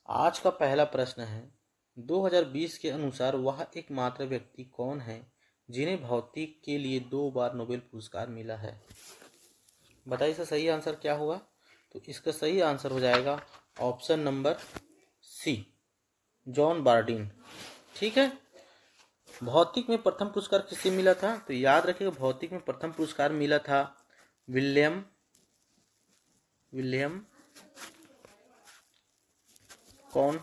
आज का पहला प्रश्न है, 2020 के अनुसार वह एकमात्र व्यक्ति कौन है जिन्हें भौतिक के लिए 2 बार नोबेल पुरस्कार मिला है। बताइए इसका सही आंसर क्या हुआ। तो इसका सही आंसर हो जाएगा option number C, John Bardeen. ठीक है। भौतिक में प्रथम पुरस्कार किसे मिला था? तो याद रखिएगा, भौतिक में प्रथम पुरस्कार मिला था विलियम कॉनरॉड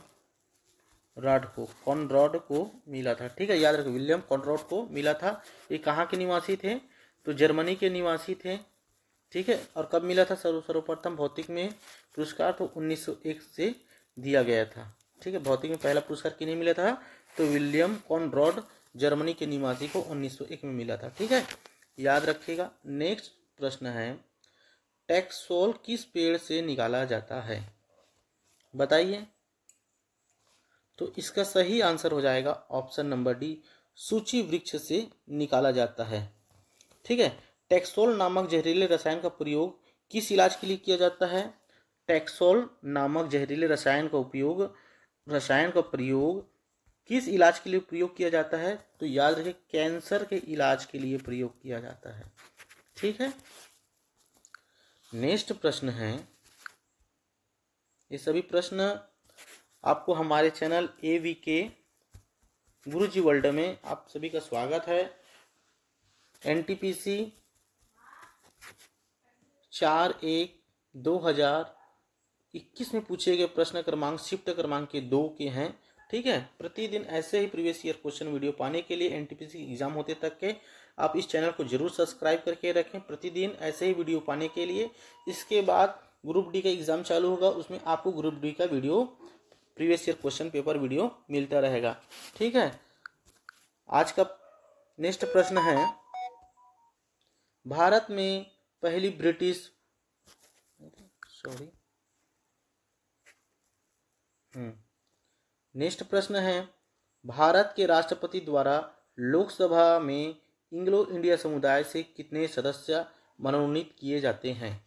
को मिला था। ठीक है, याद रखिए विलियम कॉनरॉड को मिला था। ये कहाँ के निवासी थे? तो जर्मनी के निवासी थे। ठीक है, और कब मिला था सर्वप्रथम भौतिक में पुरस्कार? तो 1901 से दिया गया था। ठीक है, भौतिक में पहला पुरस्कार किन्हें मिला था? तो विलियम कॉनरॉड जर्मनी के निवासी को 1901 में मिला था। ठीक है, याद रखिएगा। नेक्स्ट प्रश्न है, टैक्सोल किस पेड़ से निकाला जाता है? बताइए। तो इसका सही आंसर हो जाएगा ऑप्शन नंबर डी, सूची वृक्ष से निकाला जाता है। ठीक है, टैक्सोल नामक जहरीले रसायन का प्रयोग किस इलाज के लिए किया जाता है? टैक्सोल नामक जहरीले रसायन का प्रयोग किस इलाज के लिए प्रयोग किया जाता है? तो याद रखिए कैंसर के इलाज के लिए प्रयोग किया जाता है। ठीक है। नेक्स्ट प्रश्न है, ये सभी प्रश्न आपको हमारे चैनल AVK गुरुजी वर्ल्ड में आप सभी का स्वागत है। NTPC 4/1/2021 में पूछे गए प्रश्न क्रमांक शिफ्ट क्रमांक के 2 के हैं। ठीक है, प्रतिदिन ऐसे ही प्रीवियस ईयर क्वेश्चन वीडियो पाने के लिए NTPC एग्जाम होते तक के आप इस चैनल को जरूर सब्सक्राइब करके रखें, प्रतिदिन ऐसे ही वीडियो पाने के लिए। इसके बाद ग्रुप डी का एग्जाम चालू होगा, उसमें आपको ग्रुप डी का video previous year question paper video मिलता रहेगा। ठीक है, आज का नेक्स्ट प्रश्न है, भारत में पहली ब्रिटिश नेक्स्ट प्रश्न है, भारत के राष्ट्रपति द्वारा लोकसभा में एंग्लो इंडिया समुदाय से कितने सदस्य मनोनीत किए जाते हैं?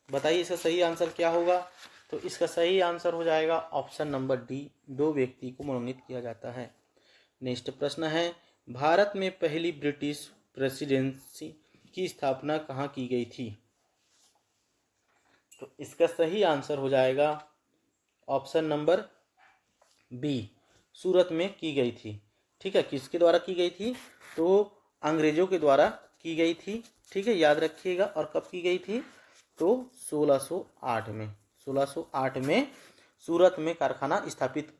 बताइए इसका सही आंसर क्या होगा। तो इसका सही आंसर हो जाएगा ऑप्शन नंबर डी, 2 व्यक्ति को मनोनीत किया जाता है। नेक्स्ट प्रश्न है, भारत में पहली ब्रिटिश प्रेसिडेंसी की स्थापना कहाँ की गई थी? तो इसका सही आंसर हो जाएगा ऑप्शन नंबर बी, सूरत में की गई थी। ठीक है, किसके द्वारा की गई थी? तो अंग्रेजों के द्वारा की गई थी। ठीक है, याद रखिएगा। और कब की गई थी? तो 1608 में सूरत में कारखाना स्थापित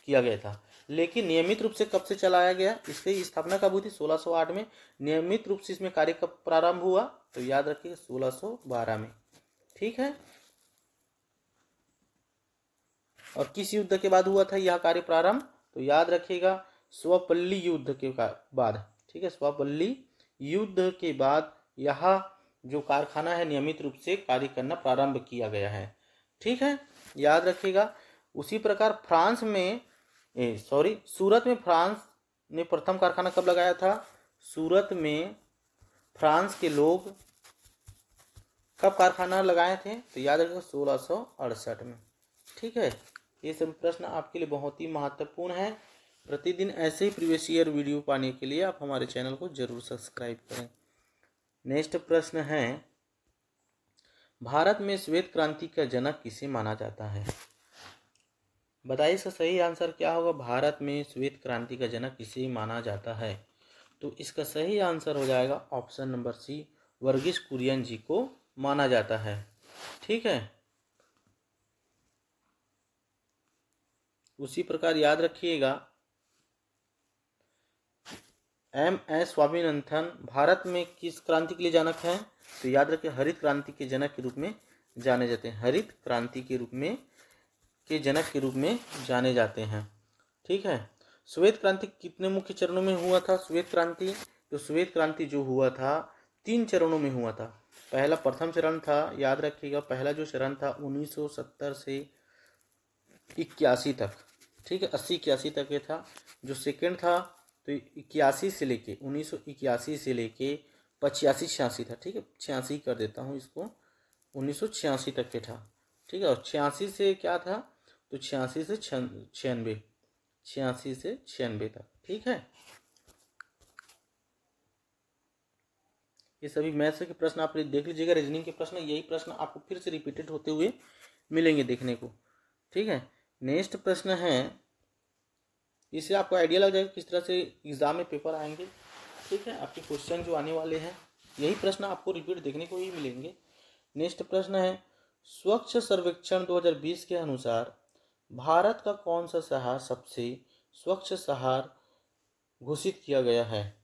किया गया था। लेकिन नियमित रूप से कब से चलाया गया? इसकी स्थापना कब हुई थी? 1608 में। नियमित रूप से इसमें कार्य कब प्रारंभ हुआ? तो याद रखिए 1612 में। ठीक है, और किस युद्ध के बाद हुआ था यह कार्य प्रारंभ? तो याद रखिएगा स्वपल्ली युद्ध के बाद। ठीक है, स्वपल्ली युद्ध के बाद यह जो कारखाना है नियमित रूप से कार्य करना प्रारंभ किया गया है। ठीक है, याद रखिएगा। उसी प्रकार सूरत में फ्रांस ने प्रथम कारखाना कब लगाया था? सूरत में फ्रांस के लोग कब कारखाना लगाए थे? तो याद रखिएगा 1668 में। ठीक है, ये सभी प्रश्न आपके लिए बहुत ही महत्वपूर्ण है। प्रतिदिन ऐसे ही प्रीवियस ईयर वीडियो पाने के लिए आप हमारे चैनल को जरूर सब्सक्राइब करें। नेक्स्ट प्रश्न है, भारत में श्वेत क्रांति का जनक किसे माना जाता है? बताइए इसका सही आंसर क्या होगा। भारत में श्वेत क्रांति का जनक किसे माना जाता है? तो इसका सही आंसर हो जाएगा option number C, Verghese Kurien ji को माना जाता है। ठीक है, उसी प्रकार याद रखिएगा MS स्वामीनाथन भारत में किस क्रांति के लिए जनक हैं? तो याद रखिए हरित क्रांति के जनक के रूप में जाने जाते हैं। हरित क्रांति के जनक के रूप में जाने जाते हैं। ठीक है, श्वेत क्रांति कितने मुख्य चरणों में हुआ था? श्वेत क्रांति जो हुआ था 3 चरणों में हुआ था। पहला प्रथम चरण था, याद रखिएगा पहला जो चरण था 1970 से 81 तक। ठीक है, 80-81 तक ये था। जो सेकेंड था तो 1981 से लेके 85-86 था। ठीक है, 86 कर देता हूँ इसको, 1986 तक के था। ठीक है, और 86 से क्या था तो 86 से 96, 86 से 96 तक। ठीक है, ये सभी मैथ्स के प्रश्न आप देख लीजिएगा। रीजनिंग के प्रश्न, यही प्रश्न आपको फिर से रिपीटेड होते हुए मिलेंगे देखने को। ठीक है, नेक्स्ट प्रश्न है, इससे आपको आइडिया लग जाएगा किस तरह से एग्जाम में पेपर आएंगे। ठीक है, आपके क्वेश्चन जो आने वाले हैं यही प्रश्न आपको रिपीट देखने को ही मिलेंगे। नेक्स्ट प्रश्न है, स्वच्छ सर्वेक्षण 2020 के अनुसार भारत का कौन सा शहर सबसे स्वच्छ शहर घोषित किया गया है?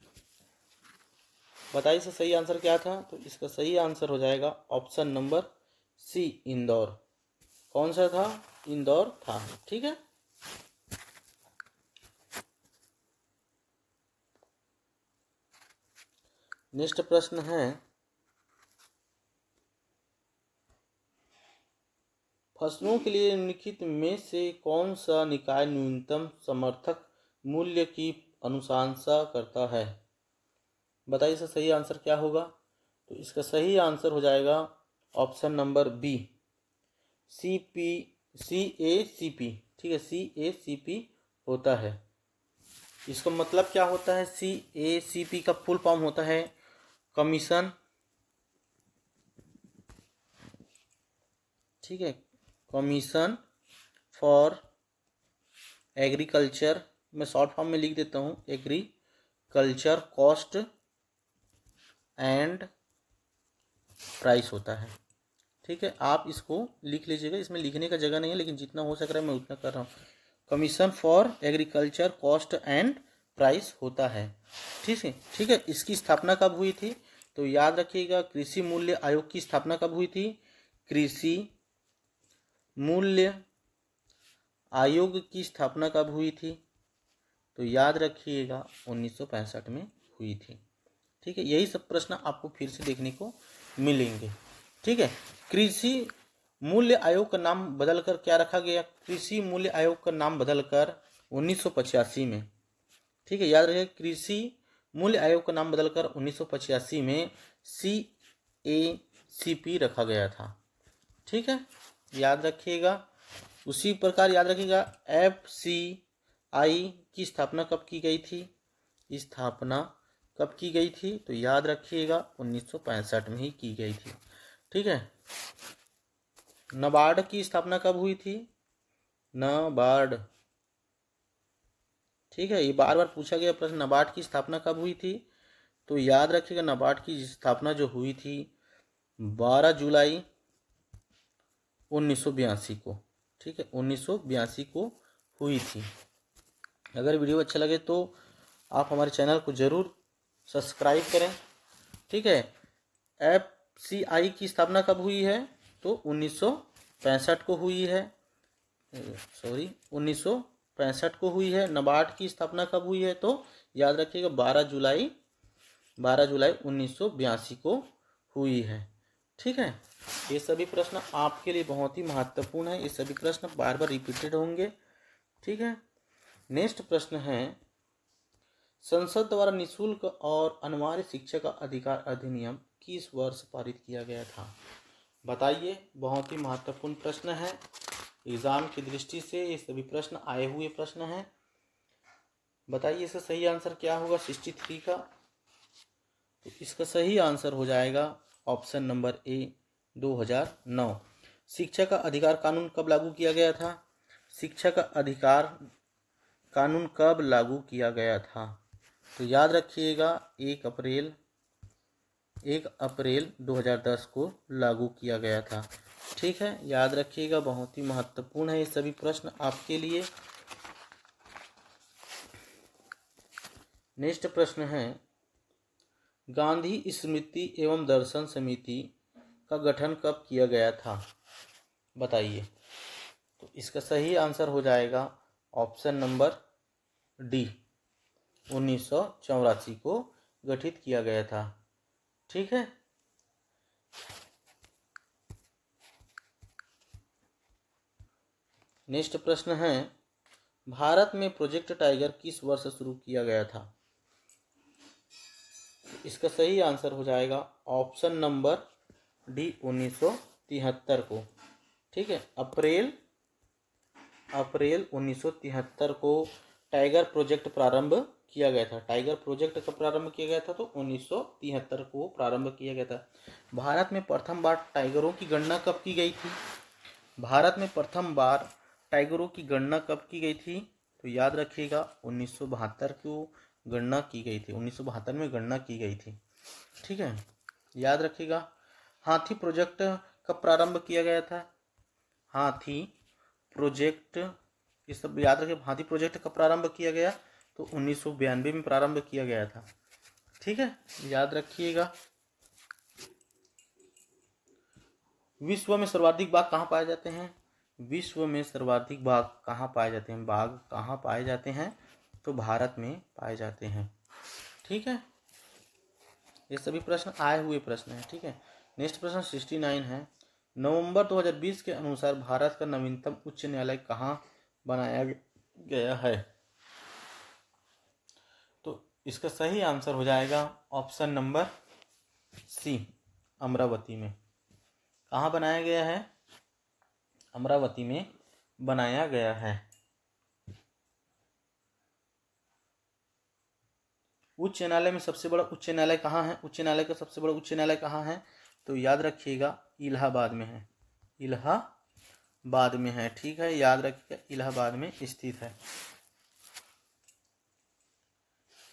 बताइए इसका सही आंसर क्या था? तो इसका सही आंसर हो जाएगा ऑप्शन नंबर सी, इंदौर। कौन सा था? इंदौर था। ठीक है, नेक्स्ट प्रश्न है, फसलों के लिए निम्नलिखित में से कौन सा निकाय न्यूनतम समर्थक मूल्य की अनुशंसा करता है? बताइए इसका सही आंसर क्या होगा? तो इसका सही आंसर हो जाएगा ऑप्शन नंबर बी, CACP। ठीक है, CACP होता है। इसका मतलब क्या होता है? CACP का फुल फॉर्म होता है कमीशन, ठीक है, कमीशन फॉर एग्रीकल्चर। मैं शॉर्ट फॉर्म में लिख देता हूँ, एग्रीकल्चर कॉस्ट एंड प्राइस होता है। ठीक है, आप इसको लिख लीजिएगा, इसमें लिखने का जगह नहीं है, लेकिन जितना हो सक रहा है मैं उतना कर रहा हूँ। Commission for agriculture cost and price होता है। ठीक है, ठीक है, इसकी स्थापना कब हुई थी? तो याद रखिएगा, कृषि मूल्य आयोग की स्थापना कब हुई थी? कृषि मूल्य आयोग की स्थापना कब हुई थी? तो याद रखिएगा 1965 में हुई थी। ठीक है, यही सब प्रश्न आपको फिर से देखने को मिलेंगे। ठीक है, कृषि मूल्य आयोग का नाम बदलकर क्या रखा गया? कृषि मूल्य आयोग का नाम बदलकर 1985 में, ठीक है, याद रखिए, कृषि मूल्य आयोग का नाम बदलकर 1985 में CACP रखा गया था। ठीक है, याद रखिएगा। उसी प्रकार याद रखिएगा, FCI की स्थापना कब की गई थी? स्थापना कब की गई थी? तो याद रखिएगा 1965 में ही की गई थी। ठीक है, नाबार्ड की स्थापना कब हुई थी? नाबार्ड, ठीक है, ये बार बार पूछा गया प्रश्न, नाबार्ड की स्थापना कब हुई थी? तो याद रखिएगा, नाबार्ड की स्थापना जो हुई थी 12 जुलाई 1982 को। ठीक है, 1982 को हुई थी। अगर वीडियो अच्छा लगे तो आप हमारे चैनल को जरूर सब्सक्राइब करें। ठीक है, FCI की स्थापना कब हुई है? तो 1965 को हुई है, सॉरी 1965 को हुई है। नाबार्ड की स्थापना कब हुई है? तो याद रखिएगा 12 जुलाई 1982 को हुई है। ठीक है, ये सभी प्रश्न आपके लिए बहुत ही महत्वपूर्ण है, ये सभी प्रश्न बार बार रिपीटेड होंगे। ठीक है, नेक्स्ट प्रश्न है, संसद द्वारा निःशुल्क और अनिवार्य शिक्षा का अधिकार अधिनियम किस वर्ष पारित किया गया था? बताइए, बहुत ही महत्वपूर्ण प्रश्न है, एग्जाम की दृष्टि से ये सभी प्रश्न आए हुए प्रश्न हैं। बताइए इसका सही आंसर क्या होगा 63 का? तो इसका सही आंसर हो जाएगा ऑप्शन नंबर ए, 2009। शिक्षा का अधिकार कानून कब लागू किया गया था? शिक्षा का अधिकार कानून कब लागू किया गया था? तो याद रखिएगा 1 अप्रैल 2010 को लागू किया गया था। ठीक है, याद रखिएगा, बहुत ही महत्वपूर्ण है ये सभी प्रश्न आपके लिए। नेक्स्ट प्रश्न है, गांधी स्मृति एवं दर्शन समिति का गठन कब किया गया था? बताइए। तो इसका सही आंसर हो जाएगा ऑप्शन नंबर डी, 1984 को गठित किया गया था। ठीक है, नेक्स्ट प्रश्न है, भारत में प्रोजेक्ट टाइगर किस वर्ष शुरू किया गया था? इसका सही आंसर हो जाएगा ऑप्शन नंबर डी, 1973 को। ठीक है, अप्रैल अप्रैल 1973 को टाइगर प्रोजेक्ट प्रारंभ किया गया था। टाइगर प्रोजेक्ट कब प्रारंभ किया गया था? तो 1973 को प्रारंभ किया गया था। भारत में प्रथम बार टाइगरों की गणना कब की गई थी? भारत में प्रथम बार टाइगरों की गणना कब की गई थी? तो याद रखिएगा 1972 को गणना की गई थी। 1972 में गणना की गई थी। ठीक है, याद रखिएगा। हाथी प्रोजेक्ट कब प्रारंभ किया गया था? हाथी प्रोजेक्ट, ये सब याद रखिए। हाथी प्रोजेक्ट कब प्रारंभ किया गया? तो 1992 में प्रारंभ किया गया था। ठीक है, याद रखिएगा। विश्व में सर्वाधिक बाघ कहाँ पाए जाते हैं? विश्व में सर्वाधिक बाघ कहाँ पाए जाते हैं? बाघ कहाँ पाए जाते हैं? तो भारत में पाए जाते हैं। ठीक है, ये सभी प्रश्न आए हुए प्रश्न हैं। ठीक है, नेक्स्ट प्रश्न 69 है। नवंबर 2020 के अनुसार भारत का नवीनतम उच्च न्यायालय कहाँ बनाया गया है? तो इसका सही आंसर हो जाएगा ऑप्शन नंबर सी, अमरावती में। कहाँ बनाया गया है? अमरावती में बनाया गया है। उच्च न्यायालय में सबसे बड़ा उच्च न्यायालय कहाँ है? उच्च न्यायालय का सबसे बड़ा उच्च न्यायालय कहाँ है? तो याद रखिएगा इलाहाबाद में है। इलाहाबाद में है। ठीक है, याद रखिएगा इलाहाबाद में स्थित है।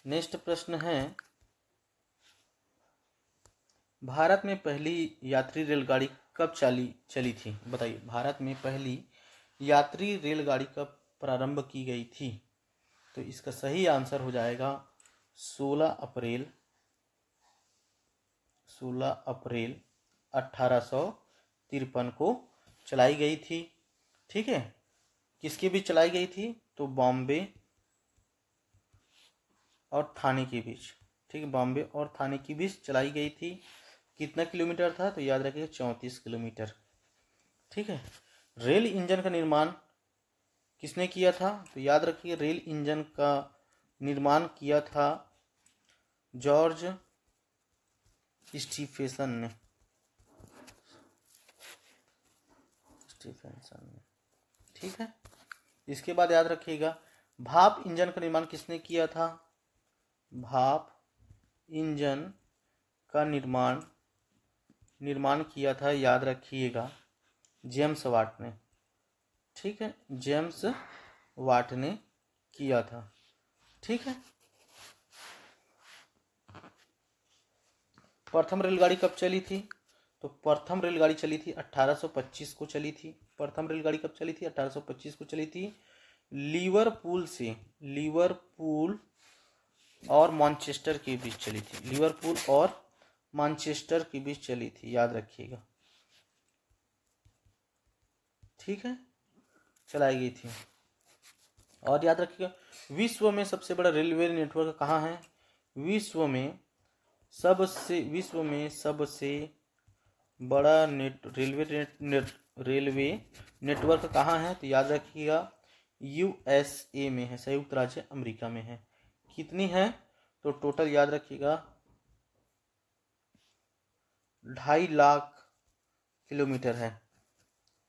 नेक्स्ट प्रश्न है, भारत में पहली यात्री रेलगाड़ी कब चली थी? बताइए, भारत में पहली यात्री रेलगाड़ी कब प्रारंभ की गई थी? तो इसका सही आंसर हो जाएगा 16 अप्रैल 1853 को चलाई गई थी। ठीक है, किसके बीच चलाई गई थी? तो बॉम्बे और थाने के बीच। ठीक है, बॉम्बे और थाने के बीच चलाई गई थी। कितना किलोमीटर था? तो याद रखिए 34 किलोमीटर। ठीक है, रेल इंजन का निर्माण किसने किया था? तो याद रखिए रेल इंजन का निर्माण किया था जॉर्ज स्टीफेंसन ने। ठीक है, इसके बाद याद रखिएगा भाप इंजन का निर्माण किसने किया था? भाप इंजन का निर्माण किया था, याद रखिएगा, जेम्स वाट ने। ठीक है, जेम्स वाट ने किया था। ठीक है, प्रथम रेलगाड़ी कब चली थी? तो प्रथम रेलगाड़ी चली थी 1825 को चली थी। प्रथम रेलगाड़ी कब चली थी? 1825 को चली थी। लिवरपूल और मैनचेस्टर के बीच चली थी। लिवरपूल और मैनचेस्टर के बीच चली थी, याद रखिएगा। ठीक है, चलाई गई थी। और याद रखिएगा विश्व में सबसे बड़ा रेलवे नेटवर्क कहाँ है? विश्व में सबसे बड़ा रेलवे नेटवर्क कहाँ है? तो याद रखिएगा USA में है, संयुक्त राज्य अमेरिका में है। कितनी है? तो टोटल याद रखिएगा 2.5 लाख किलोमीटर है।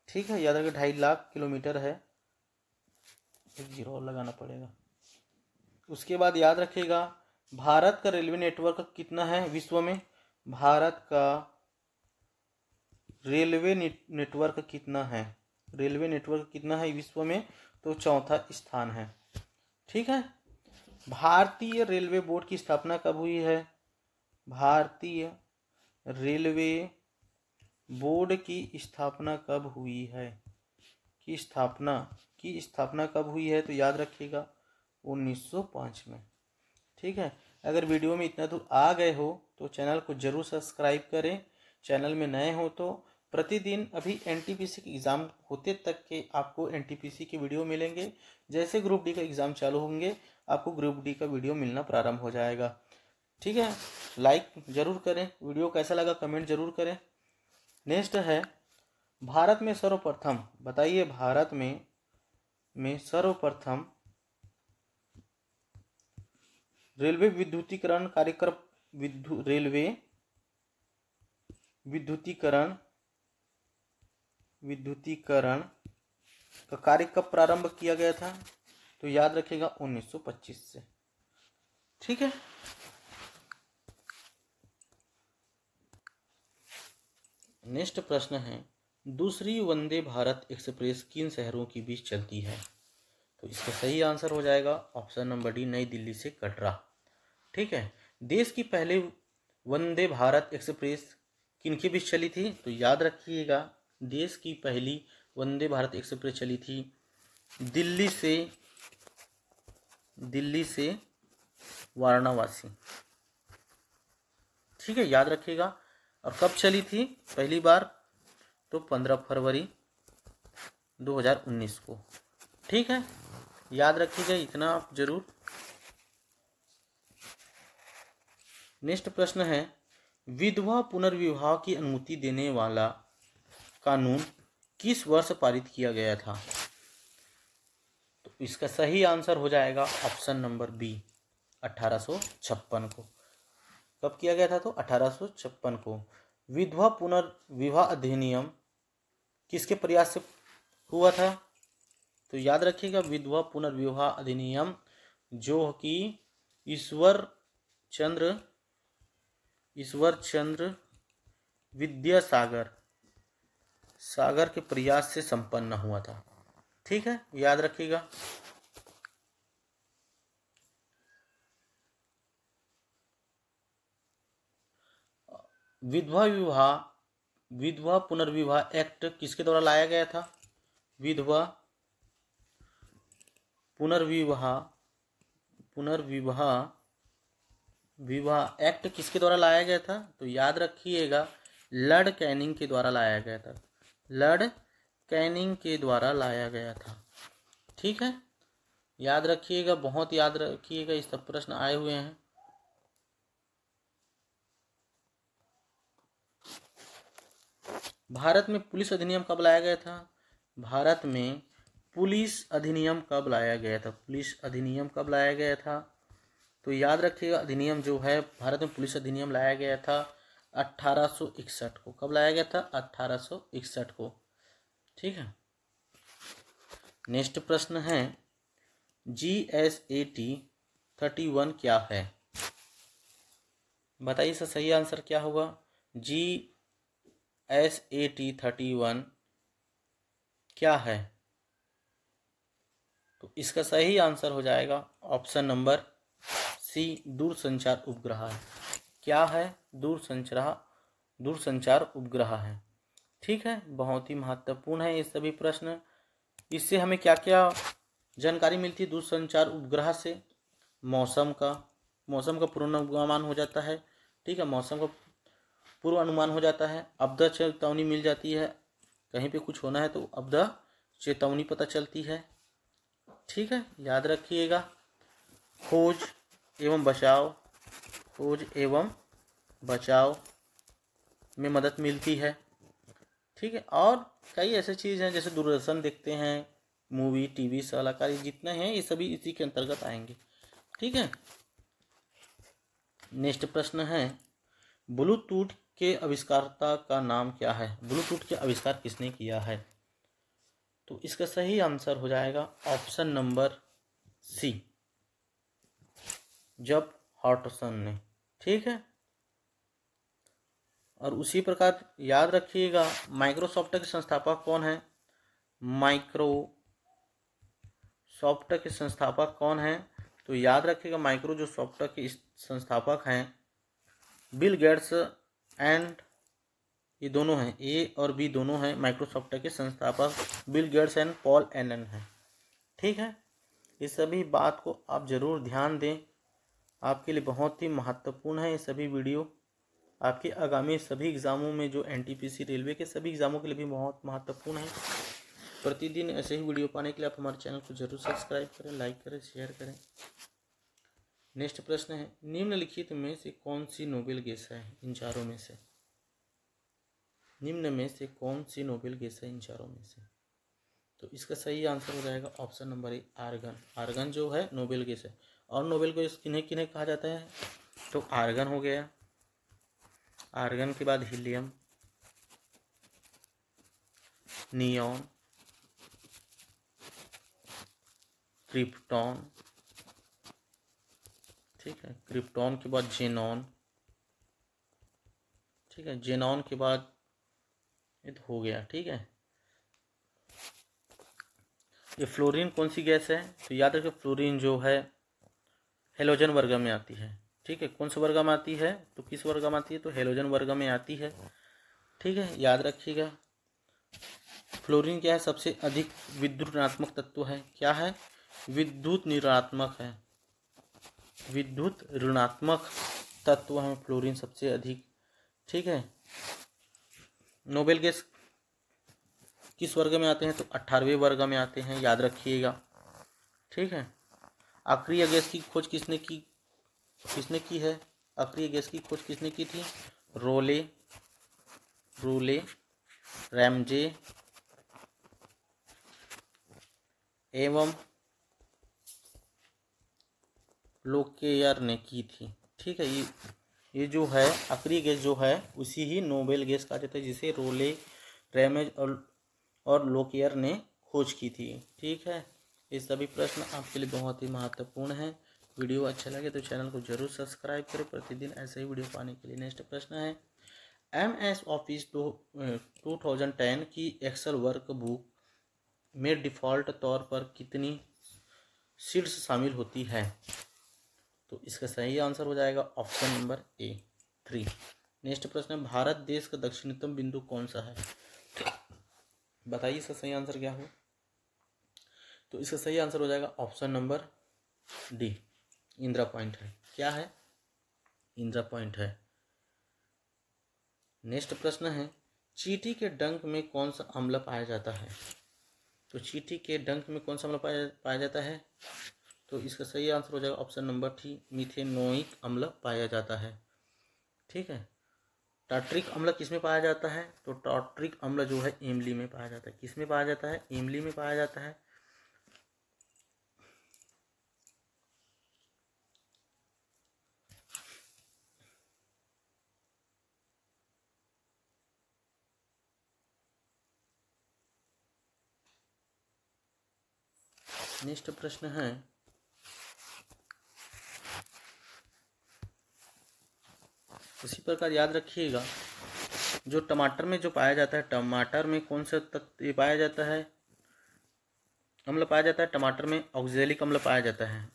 ठीक है, याद रखिए 2.5 लाख किलोमीटर है। एक जीरो और लगाना पड़ेगा। उसके बाद याद रखिएगा भारत का रेलवे नेटवर्क कितना है विश्व में? भारत का रेलवे नेटवर्क कितना है? रेलवे नेटवर्क कितना है विश्व में? तो चौथा स्थान है। ठीक है, भारतीय रेलवे बोर्ड की स्थापना कब हुई है? भारतीय रेलवे बोर्ड की स्थापना कब हुई है? की स्थापना कब हुई है? तो याद रखिएगा 1905 में। ठीक है, अगर वीडियो में इतना दूर आ गए हो तो चैनल को जरूर सब्सक्राइब करें। चैनल में नए हो तो प्रतिदिन अभी NTPC के एग्ज़ाम होते तक के आपको NTPC के वीडियो मिलेंगे। जैसे ग्रुप डी का एग्ज़ाम चालू होंगे आपको ग्रुप डी का वीडियो मिलना प्रारंभ हो जाएगा। ठीक है, लाइक जरूर करें। वीडियो कैसा लगा कमेंट जरूर करें। नेक्स्ट है भारत में सर्वप्रथम, बताइए भारत में सर्वप्रथम रेलवे विद्युतीकरण कार्यक्रम रेलवे विद्युतीकरण का कार्य कब प्रारंभ किया गया था? तो याद रखिएगा 1925 से। ठीक है, नेक्स्ट प्रश्न है, दूसरी वंदे भारत एक्सप्रेस किन शहरों के बीच चलती है? तो इसका सही आंसर हो जाएगा ऑप्शन नंबर डी, नई दिल्ली से कटरा। ठीक है, देश की पहले वंदे भारत एक्सप्रेस किनके बीच चली थी? तो याद रखिएगा, देश की पहली वंदे भारत एक्सप्रेस चली थी दिल्ली से वाराणसी। ठीक है, याद रखिएगा। और कब चली थी पहली बार? तो 15 फरवरी 2019 को। ठीक है, याद रखिएगा, इतना आप जरूर। नेक्स्ट प्रश्न है, विधवा पुनर्विवाह की अनुमति देने वाला कानून किस वर्ष पारित किया गया था? तो इसका सही आंसर हो जाएगा ऑप्शन नंबर बी, 1856 को। कब किया गया था? तो 1856 को। विधवा पुनर्विवाह अधिनियम किसके प्रयास से हुआ था? तो याद रखिएगा, विधवा पुनर्विवाह अधिनियम जो कि ईश्वर चंद्र विद्यासागर के प्रयास से संपन्न हुआ था। ठीक है, याद रखिएगा। विधवा पुनर्विवाह एक्ट किसके द्वारा लाया गया था? विधवा पुनर्विवाह एक्ट किसके द्वारा लाया गया था? तो याद रखिएगा, लॉर्ड कैनिंग के द्वारा लाया गया था। लॉर्ड कैनिंग के द्वारा लाया गया था। ठीक है, याद रखिएगा, बहुत याद रखिएगा, इस सब प्रश्न आए हुए हैं। भारत में पुलिस अधिनियम कब लाया गया था? भारत में पुलिस अधिनियम कब लाया गया था? पुलिस अधिनियम कब लाया गया था? तो याद रखिएगा, अधिनियम जो है, भारत में पुलिस अधिनियम लाया गया था 1861 को। कब लाया गया था? 1861 को। ठीक है, नेक्स्ट प्रश्न है, GSAT 31 क्या है? बताइए इसका सही आंसर क्या होगा? GSAT 31 क्या है? तो इसका सही आंसर हो जाएगा ऑप्शन नंबर सी, दूरसंचार उपग्रह है। क्या है? दूरसंचार उपग्रह है। ठीक है, बहुत ही महत्वपूर्ण है ये सभी प्रश्न। इससे हमें क्या क्या जानकारी मिलती है? दूरसंचार उपग्रह से मौसम का पूर्वानुमान हो जाता है। ठीक है, मौसम का पूर्वानुमान हो जाता है। आपदा चेतावनी मिल जाती है, कहीं पे कुछ होना है तो आपदा चेतावनी पता चलती है। ठीक है, याद रखिएगा, खोज एवं बचाव में मदद मिलती है। ठीक है, और कई ऐसे चीज़ हैं जैसे दूरदर्शन देखते हैं, मूवी, टीवी, कलाकारी जितने हैं ये सभी इसी के अंतर्गत आएंगे। ठीक है, नेक्स्ट प्रश्न है, ब्लूटूथ के आविष्कारता का नाम क्या है? ब्लूटूथ के आविष्कार किसने किया है? तो इसका सही आंसर हो जाएगा ऑप्शन नंबर सी, जॉब हॉटसन ने। ठीक है, और उसी प्रकार याद रखिएगा, माइक्रोसॉफ्ट के संस्थापक कौन है? माइक्रोसॉफ्ट के संस्थापक कौन है? तो याद रखिएगा, माइक्रोसॉफ्ट के संस्थापक हैं बिल गेट्स एंड, ये दोनों हैं, ए और बी दोनों हैं। माइक्रोसॉफ्ट के संस्थापक Bill Gates and Paul Allen हैं। ठीक है, इस सभी बात को आप जरूर ध्यान दें, आपके लिए बहुत ही महत्वपूर्ण है ये सभी वीडियो। आपके आगामी सभी एग्जामों में, जो NTPC रेलवे के सभी एग्जामों के लिए भी बहुत महत्वपूर्ण है। प्रतिदिन ऐसे ही वीडियो पाने के लिए आप हमारे चैनल को जरूर सब्सक्राइब करें, लाइक करें, शेयर करें। नेक्स्ट प्रश्न है, निम्नलिखित में से कौन सी नोबेल गैस है इन चारों में से? निम्न में से कौन सी नोबेल गैस है इन चारों में से? तो इसका सही आंसर हो जाएगा option number A, argon. Argon जो है नोबेल गैस है। और नोबेल गैस किन्हें किन्हें कहा जाता है? तो आर्गन हो गया, आर्गन के बाद हीलियम, नियॉन, क्रिप्टॉन, ठीक है, क्रिप्टॉन के बाद जेनॉन, ठीक है, जेनॉन के बाद ये तो हो गया, ठीक है। ये फ्लोरीन कौन सी गैस है, तो याद रखिए फ्लोरीन जो है हेलोजन वर्ग में आती है, ठीक है। कौन से वर्ग में आती है, तो किस वर्ग में आती है, तो हेलोजन वर्ग में आती है, ठीक है, याद रखिएगा। फ्लोरीन क्या है, सबसे अधिक विद्युत ऋणात्मक तत्व है, क्या है, विद्युत ऋणात्मक है, विद्युत ऋणात्मक तत्व है फ्लोरीन सबसे अधिक, ठीक है। नोबेल गैस किस वर्ग में आते हैं, तो 18वें वर्ग में आते हैं, याद रखिएगा, ठीक है। अक्रिय गैस की खोज किसने की है, अक्रिय गैस की खोज किसने की थी, रोले, रैमजे एवं लोकेयर ने की थी, ठीक है। ये जो है अक्रिय गैस जो है उसी ही नोबेल गैस कहा जाता है, जिसे रोले, रैमेज और लोकेयर ने खोज की थी, ठीक है। ये सभी प्रश्न आपके लिए बहुत ही महत्वपूर्ण हैं। वीडियो अच्छा लगे तो चैनल को जरूर सब्सक्राइब करें प्रतिदिन ऐसे ही वीडियो पाने के लिए। नेक्स्ट प्रश्न है, MS ऑफिस 2010 की एक्सेल वर्कबुक में डिफ़ॉल्ट तौर पर कितनी शीट्स शामिल होती है, तो इसका सही आंसर हो जाएगा ऑप्शन नंबर ए 3। नेक्स्ट प्रश्न है, भारत देश का दक्षिणतम बिंदु कौन सा है, बताइए इसका सही आंसर क्या हो, तो इसका सही आंसर हो जाएगा option number D, Indira point है, क्या है, इंदिरा पॉइंट है। नेक्स्ट प्रश्न है, चींटी के डंक में कौन सा अम्ल पाया जाता है, तो चींटी के डंक में कौन सा अम्ल पाया जाता है, तो इसका सही आंसर हो जाएगा ऑप्शन नंबर डी, मिथेनोइक अम्ल पाया जाता है, ठीक है। टार्ट्रिक अम्ल किसमें पाया जाता है, तो टार्ट्रिक अम्ल जो है इमली में पाया जाता है, किसमें पाया जाता है, इमली में पाया जाता है। नेक्स्ट प्रश्न है, इसी प्रकार याद रखिएगा, जो टमाटर में जो पाया जाता है, टमाटर में कौन सा तत्व पाया जाता है, अम्ल पाया जाता है, टमाटर में ऑक्जेलिक अम्ल पाया जाता है,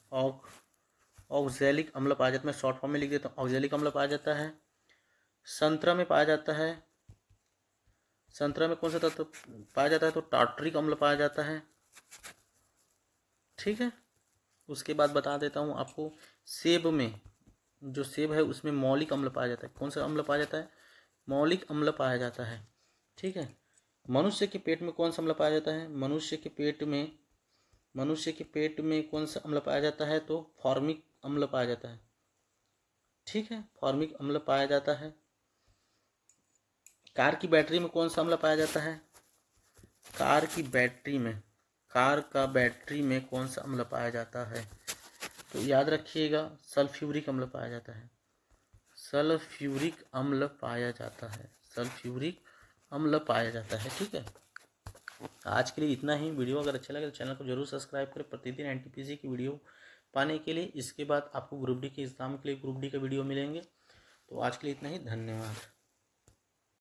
ऑक्जेलिक अम्ल पाया जाता है, मैं शॉर्ट फॉर्म में लिख देता हूँ, ऑक्जेलिक अम्ल पाया जाता है। संतरा में पाया जाता है, संतरा में कौन सा तत्व पाया जाता है, तो टार्ट्रिक अम्ल पाया जाता है, ठीक है। उसके बाद बता देता हूँ आपको, सेब में, जो सेब है उसमें मौलिक अम्ल पाया जाता है, कौन सा अम्ल पाया जाता है, मौलिक अम्ल पाया जाता है, ठीक है। मनुष्य के पेट में कौन सा अम्ल पाया जाता है, मनुष्य के पेट में कौन सा अम्ल पाया जाता है, तो फॉर्मिक अम्ल पाया जाता है, ठीक है, फॉर्मिक अम्ल पाया जाता है। कार की बैटरी में कौन सा अम्ल पाया जाता है, कार का बैटरी में कौन सा अम्ल पाया जाता है, तो याद रखिएगा सल्फ्यूरिक अम्ल पाया जाता है, सल्फ्यूरिक अम्ल पाया जाता है, सल्फ्यूरिक अम्ल पाया जाता है, ठीक है। आज के लिए इतना ही। वीडियो अगर अच्छा लगे तो चैनल को जरूर सब्सक्राइब करें प्रतिदिन NTPC की वीडियो पाने के लिए। इसके बाद आपको ग्रुप डी के एग्जाम के लिए ग्रुप डी का वीडियो मिलेंगे। तो आज के लिए इतना ही, धन्यवाद।